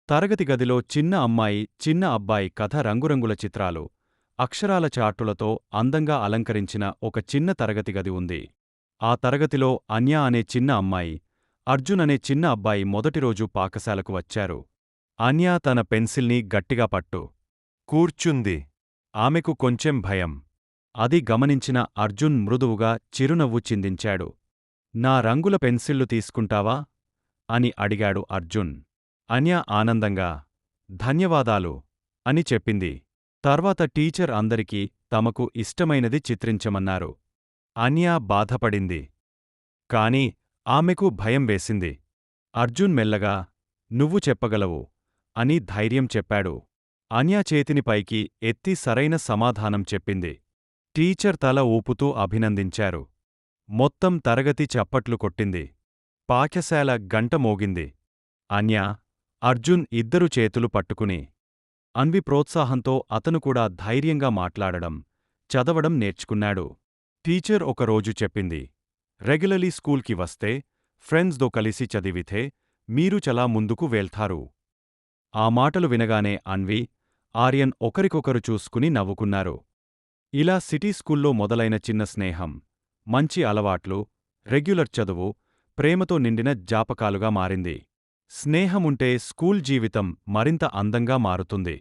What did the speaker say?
తరగతి గదిలో చిన్న అమ్మాయి, చిన్న అబ్బాయి కథ రంగురంగుల చిత్రాలు, అక్షరాల చార్టులతో అందంగా అలంకరించిన ఒక చిన్న తరగతి గది ఉంది. ఆ తరగతిలో అన్యా అనే చిన్న అమ్మాయి, అర్జున్ అనే చిన్న అబ్బాయి మొదటిరోజు పాఠశాలకు వచ్చారు. అన్యా తన పెన్సిల్ని గట్టిగా పట్టు కూర్చుంది. ఆమెకు కొంచెం భయం. అది గమనించిన అర్జున్ మృదువుగా చిరునవ్వు చిందించాడు. నా రంగుల పెన్సిళ్లు తీసుకుంటావా? అని అడిగాడు అర్జున్. అన్యా ఆనందంగా ధన్యవాదాలు అని చెప్పింది. తర్వాత టీచర్ అందరికీ తమకు ఇష్టమైనది చిత్రించమన్నారు. అన్యా బాధపడింది. కాని ఆమెకు భయం వేసింది. అర్జున్ మెల్లగా నువ్వు చెప్పగలవు అని ధైర్యం చెప్పాడు. అన్యా చేతిని పైకి ఎత్తి సరైన సమాధానం చెప్పింది. టీచర్ తల ఊపుతూ అభినందించారు. మొత్తం తరగతి చప్పట్లు కొట్టింది. పాఠశాల గంట మోగింది. అన్యా, అర్జున్ ఇద్దరు చేతులు పట్టుకుని అన్వి ప్రోత్సాహంతో అతను కూడా ధైర్యంగా మాట్లాడడం, చదవడం నేర్చుకున్నాడు. టీచర్ ఒకరోజు చెప్పింది, రెగ్యులర్లీ స్కూల్కి వస్తే, ఫ్రెండ్స్తో కలిసి చదివితే మీరు చాలా ముందుకు వెళ్తారు. ఆ మాటలు వినగానే అన్వి, ఆర్యన్ ఒకరికొకరు చూసుకుని నవ్వుకున్నారు. ఇలా సిటీ స్కూల్లో మొదలైన చిన్న స్నేహం, మంచి అలవాట్లు, రెగ్యులర్ చదువు, ప్రేమతో నిండిన జ్ఞాపకాలుగా మారింది. స్నేహముంటే స్కూల్ జీవితం మరింత అందంగా మారుతుంది.